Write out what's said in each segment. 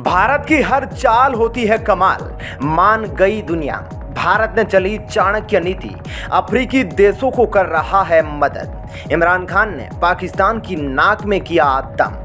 भारत की हर चाल होती है कमाल, मान गई दुनिया। भारत ने चली चाणक्य नीति, अफ्रीकी देशों को कर रहा है मदद। इमरान खान ने पाकिस्तान की नाक में किया दम।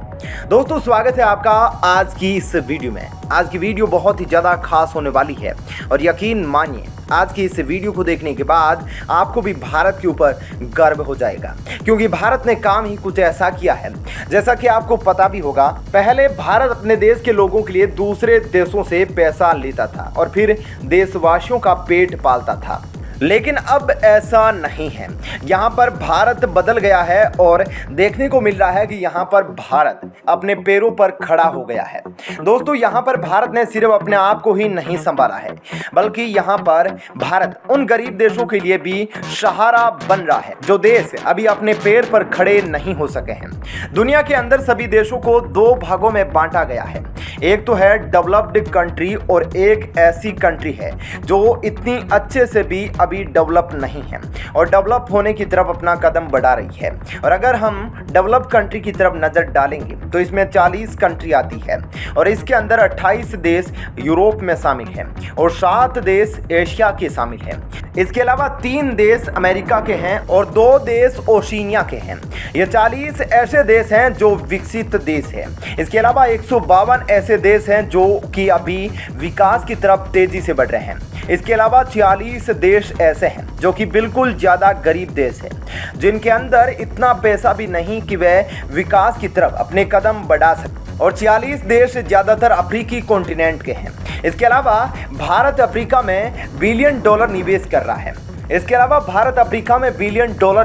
दोस्तों, स्वागत है आपका आज की इस वीडियो में। आज की वीडियो बहुत ही ज़्यादा खास होने वाली है और यकीन मानिए आज की इस वीडियो को देखने के बाद आपको भी भारत के ऊपर गर्व हो जाएगा, क्योंकि भारत ने काम ही कुछ ऐसा किया है। जैसा कि आपको पता भी होगा, पहले भारत अपने देश के लोगों के लिए दूसरे देशों से पैसा लेता था और फिर देशवासियों का पेट पालता था, लेकिन अब ऐसा नहीं है। यहाँ पर भारत बदल गया है और देखने को मिल रहा है कि यहाँ पर भारत अपने पैरों पर खड़ा हो गया है। दोस्तों, यहाँ पर भारत ने सिर्फ अपने आप को ही नहीं संभाला है, बल्कि यहाँ पर भारत उन गरीब देशों के लिए भी सहारा बन रहा है जो देश अभी अपने पैर पर खड़े नहीं हो सके हैं। दुनिया के अंदर सभी देशों को दो भागों में बांटा गया है। एक तो है डेवलप्ड कंट्री और एक ऐसी कंट्री है जो इतनी अच्छे से भी अभी डेवलप नहीं है और डेवलप होने की तरफ अपना कदम बढ़ा रही है। और अगर हम डेवलप कंट्री की तरफ नज़र डालेंगे तो इसमें 40 कंट्री आती है और इसके अंदर 28 देश यूरोप में शामिल हैं और 7 देश एशिया के शामिल हैं। इसके अलावा 3 देश अमेरिका के हैं और 2 देश ओशिनिया के हैं। ये 40 ऐसे देश हैं जो विकसित देश हैं। इसके अलावा 152 ऐसे देश हैं जो कि अभी विकास की तरफ तेजी से बढ़ रहे हैं। इसके अलावा 46 देश ऐसे हैं जो कि बिल्कुल ज़्यादा गरीब देश हैं, जिनके अंदर इतना पैसा भी नहीं कि वह विकास की तरफ अपने कदम बढ़ा सकें, और 46 देश ज़्यादातर अफ्रीकी कॉन्टिनेंट के हैं। इसके अलावा भारत अफ्रीका में बिलियन डॉलर निवेश कर रहा है।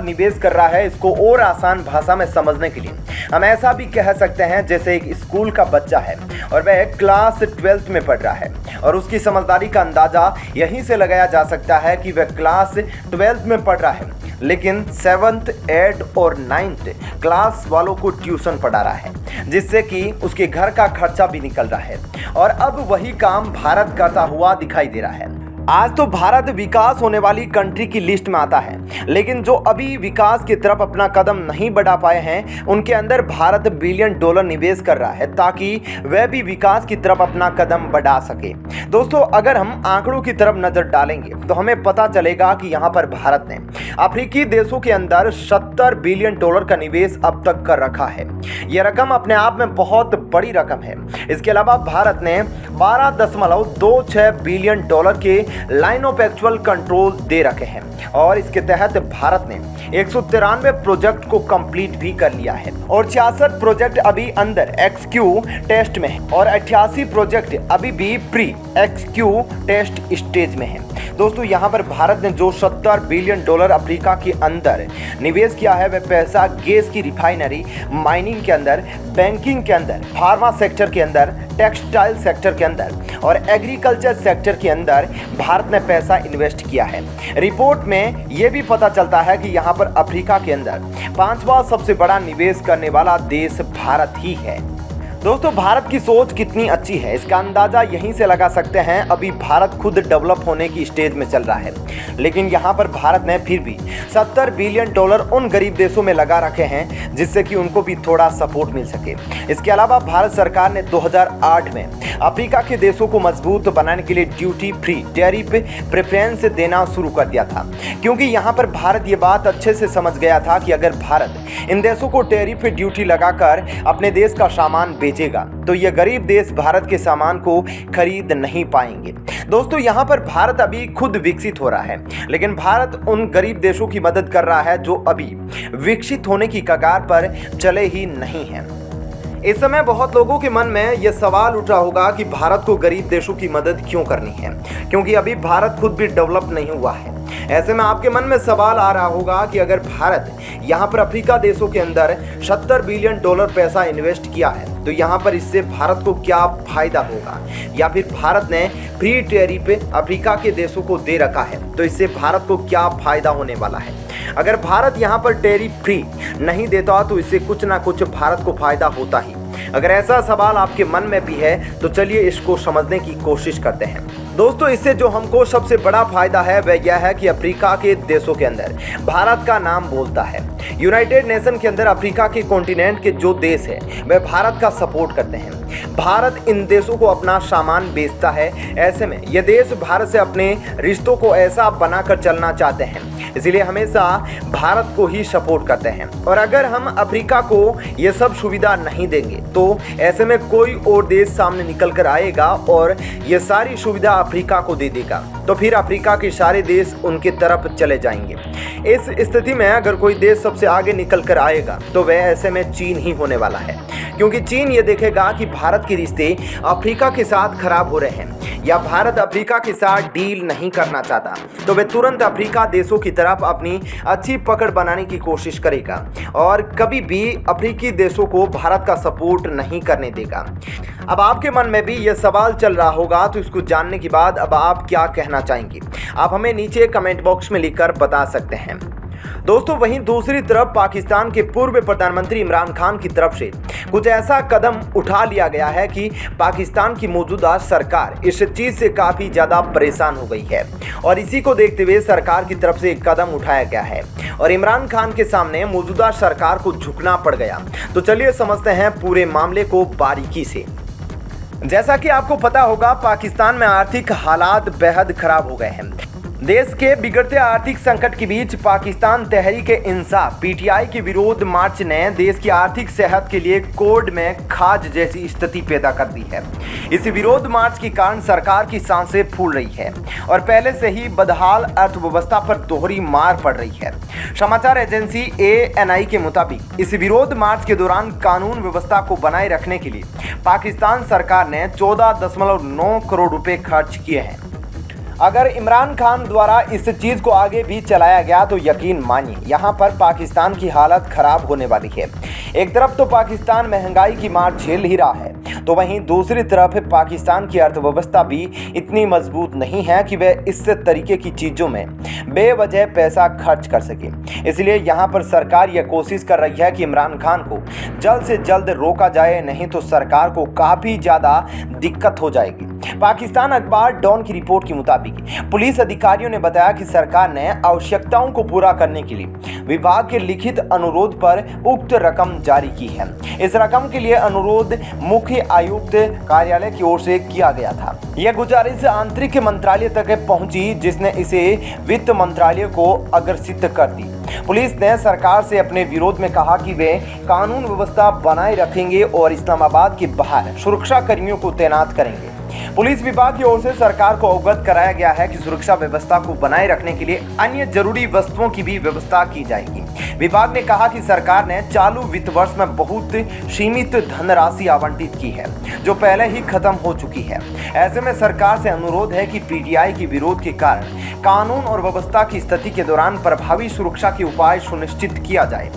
निवेश कर रहा है। इसको और आसान भाषा में समझने के लिए हम ऐसा भी कह सकते हैं जैसे एक स्कूल का बच्चा है और वह क्लास 12th में पढ़ रहा है और उसकी समझदारी का अंदाज़ा यहीं से लगाया जा सकता है कि वह क्लास 12th में पढ़ रहा है, लेकिन 7th, 8th और 9th क्लास वालों को ट्यूशन पढ़ा रहा है, जिससे कि उसके घर का खर्चा भी निकल रहा है। और अब वही काम भारत करता हुआ दिखाई दे रहा है। आज तो भारत विकास होने वाली कंट्री की लिस्ट में आता है, लेकिन जो अभी विकास की तरफ अपना कदम नहीं बढ़ा पाए हैं उनके अंदर भारत बिलियन डॉलर निवेश कर रहा है ताकि वह भी विकास की तरफ अपना कदम बढ़ा सके। दोस्तों, अगर हम आंकड़ों की तरफ नजर डालेंगे तो हमें पता चलेगा कि यहाँ पर भारत ने अफ्रीकी देशों के अंदर 70 बिलियन डॉलर का निवेश अब तक कर रखा है। यह रकम अपने आप में बहुत बड़ी रकम है। इसके अलावा भारत ने 12.26 बिलियन डॉलर के लाइन ऑफ एक्चुअल कंट्रोल दे रखे हैं और इसके तहत भारत ने 193 प्रोजेक्ट को कंप्लीट भी कर लिया है और 66 प्रोजेक्ट अभी अंदर एक्सक्यू टेस्ट में है और 88 प्रोजेक्ट अभी भी प्री एक्सक्यू टेस्ट स्टेज में है। दोस्तों, यहाँ पर भारत ने जो 70 बिलियन डॉलर अफ्रीका के अंदर निवेश किया है वह पैसा गैस की रिफाइनरी, माइनिंग के अंदर, बैंकिंग के अंदर, फार्मा सेक्टर के अंदर, टेक्सटाइल सेक्टर के अंदर और एग्रीकल्चर सेक्टर के अंदर भारत ने पैसा इन्वेस्ट किया है। रिपोर्ट में यह भी पता चलता है कि यहाँ पर अफ्रीका के अंदर 5वां सबसे बड़ा निवेश करने वाला देश भारत ही है। दोस्तों, भारत की सोच कितनी अच्छी है इसका अंदाज़ा यहीं से लगा सकते हैं। अभी भारत खुद डेवलप होने की स्टेज में चल रहा है, लेकिन यहाँ पर भारत ने फिर भी 70 बिलियन डॉलर उन गरीब देशों में लगा रखे हैं जिससे कि उनको भी थोड़ा सपोर्ट मिल सके। इसके अलावा भारत सरकार ने 2008 में अफ्रीका के देशों को मजबूत बनाने के लिए ड्यूटी फ्री टैरिफ प्रेफरेंस देना शुरू कर दिया था, क्योंकि यहाँ पर भारत ये बात अच्छे से समझ गया था कि अगर भारत इन देशों को टैरिफ ड्यूटी लगाकर अपने देश का सामान बेचेगा तो ये गरीब देश भारत के सामान को खरीद नहीं पाएंगे। दोस्तों, यहाँ पर भारत अभी खुद विकसित हो रहा है, लेकिन भारत उन गरीब देशों की मदद कर रहा है जो अभी विकसित होने की कगार पर चले ही नहीं हैं। इस समय बहुत लोगों के मन में यह सवाल उठ रहा होगा कि भारत को गरीब देशों की मदद क्यों करनी है, क्योंकि अभी भारत खुद भी डेवलप नहीं हुआ है। ऐसे में आपके मन में सवाल आ रहा होगा कि अगर भारत यहाँ पर अफ्रीका देशों के अंदर 70 बिलियन डॉलर पैसा इन्वेस्ट किया है तो यहाँ पर इससे भारत को क्या फायदा होगा, या फिर भारत ने फ्री टैरिफ अफ्रीका के देशों को दे रखा है तो इससे भारत को क्या फायदा होने वाला है। अगर भारत यहाँ पर टैरिफ फ्री नहीं देता तो इससे कुछ ना कुछ भारत को फायदा होता ही। अगर ऐसा सवाल आपके मन में भी है तो चलिए इसको समझने की कोशिश करते हैं। दोस्तों, इससे जो हमको सबसे बड़ा फायदा है वह यह है कि अफ्रीका के देशों के अंदर भारत का नाम बोलता है। यूनाइटेड नेशन के अंदर अफ्रीका के कॉन्टिनेंट के जो देश है वह भारत का सपोर्ट करते हैं। भारत इन देशों को अपना सामान बेचता है। ऐसे में ये देश भारत से अपने रिश्तों को ऐसा बनाकर चलना चाहते हैं, इसीलिए हमेशा भारत को ही सपोर्ट करते हैं। और अगर हम अफ्रीका को ये सब सुविधा नहीं देंगे तो ऐसे में कोई और देश सामने निकल कर आएगा और ये सारी सुविधा अफ्रीका को दे देगा, तो फिर अफ्रीका के सारे देश उनकी तरफ चले जाएंगे। इस स्थिति में अगर कोई देश सबसे आगे निकल कर आएगा तो वह ऐसे में चीन ही होने वाला है, क्योंकि चीन ये देखेगा कि भारत के रिश्ते अफ्रीका के साथ खराब हो रहे हैं या भारत अफ्रीका के साथ डील नहीं करना चाहता, तो वे तुरंत अफ्रीका देशों की तरफ अपनी अच्छी पकड़ बनाने की कोशिश करेगा और कभी भी अफ्रीकी देशों को भारत का सपोर्ट नहीं करने देगा। अब आपके मन में भी यह सवाल चल रहा होगा, तो इसको जानने के बाद अब आप क्या कहना चाहेंगे, आप हमें नीचे कमेंट बॉक्स में लिखकर बता सकते हैं। दोस्तों, वहीं दूसरी तरफ पाकिस्तान के पूर्व प्रधानमंत्री इमरान खान की तरफ से कुछ ऐसा कदम उठा लिया गया है कि पाकिस्तान की मौजूदा सरकार इस चीज से काफी ज्यादा परेशान हो गई है और इसी को देखते हुए सरकार की तरफ से एक कदम उठाया गया है और इमरान खान के सामने मौजूदा सरकार को झुकना पड़ गया। तो चलिए समझते हैं पूरे मामले को बारीकी से। जैसा कि आपको पता होगा, पाकिस्तान में आर्थिक हालात बेहद खराब हो गए हैं। देश के बिगड़ते आर्थिक संकट के बीच पाकिस्तान तहरीक-ए-इंसाफ पीटीआई के विरोध मार्च ने देश की आर्थिक सेहत के लिए कोर्ट में खाज जैसी स्थिति पैदा कर दी है। इस विरोध मार्च के कारण सरकार की सांसें फूल रही है और पहले से ही बदहाल अर्थव्यवस्था पर दोहरी मार पड़ रही है। समाचार एजेंसी ANI के मुताबिक इस विरोध मार्च के दौरान कानून व्यवस्था को बनाए रखने के लिए पाकिस्तान सरकार ने 14.9 करोड़ रुपए खर्च किए हैं। अगर इमरान खान द्वारा इस चीज़ को आगे भी चलाया गया तो यकीन मानिए यहाँ पर पाकिस्तान की हालत खराब होने वाली है। एक तरफ तो पाकिस्तान महंगाई की मार झेल ही रहा है, तो वहीं दूसरी तरफ पाकिस्तान की अर्थव्यवस्था भी इतनी मजबूत नहीं है कि वह इस तरीके की चीज़ों में बेवजह पैसा खर्च कर सके। इसलिए यहाँ पर सरकार यह कोशिश कर रही है कि इमरान खान को जल्द से जल्द रोका जाए, नहीं तो सरकार को काफ़ी ज़्यादा दिक्कत हो जाएगी। पाकिस्तान अखबार डॉन की रिपोर्ट के मुताबिक पुलिस अधिकारियों ने बताया कि सरकार ने आवश्यकताओं को पूरा करने के लिए विभाग के लिखित अनुरोध पर उक्त रकम जारी की है। इस रकम के लिए अनुरोध मुख्य आयुक्त कार्यालय की ओर से किया गया था। यह गुजारिश आंतरिक मंत्रालय तक पहुंची, जिसने इसे वित्त मंत्रालय को अग्रसित कर दी। पुलिस ने सरकार से अपने विरोध में कहा कि वे कानून व्यवस्था बनाए रखेंगे और इस्लामाबाद के बाहर सुरक्षा कर्मियों को तैनात करेंगे। पुलिस विभाग की ओर से सरकार को अवगत कराया गया है कि सुरक्षा व्यवस्था को बनाए रखने के लिए अन्य जरूरी वस्तुओं की भी व्यवस्था की जाएगी। विभाग ने कहा कि सरकार ने चालू वित्त वर्ष में बहुत सीमित धनराशि आवंटित की है, जो पहले ही खत्म हो चुकी है। ऐसे में सरकार से अनुरोध है कि पीटीआई के विरोध के कारण कानून और व्यवस्था की स्थिति के दौरान प्रभावी सुरक्षा के उपाय सुनिश्चित किया जाए।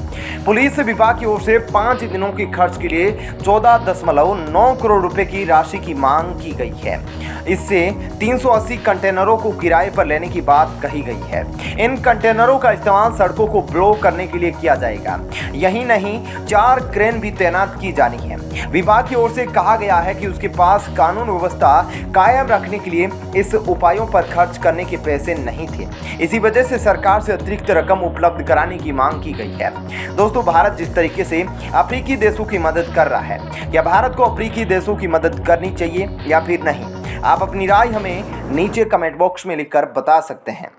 पुलिस विभाग की ओर से 5 दिनों के खर्च के लिए 14.9 करोड़ रुपए की राशि की मांग की गई है। इससे 380 कंटेनरों को किराए पर लेने की बात कही गई है। इन कंटेनरों का इस्तेमाल सड़कों को ब्लॉक करने के लिए किया जाएगा। यही नहीं, 4 क्रेन भी तैनात की जानी है। विभाग की ओर से कहा गया है कि उसके पास कानून व्यवस्था कायम रखने के लिए इस उपायों पर खर्च करने के पैसे नहीं थे। इसी वजह से सरकार से अतिरिक्त रकम उपलब्ध कराने की मांग की गई है। दोस्तों, भारत जिस तरीके से अफ्रीकी देशों की मदद कर रहा है, क्या भारत को अफ्रीकी देशों की मदद करनी चाहिए या फिर नहीं? आप अपनी राय हमें नीचे कमेंट बॉक्स में लिखकर बता सकते हैं।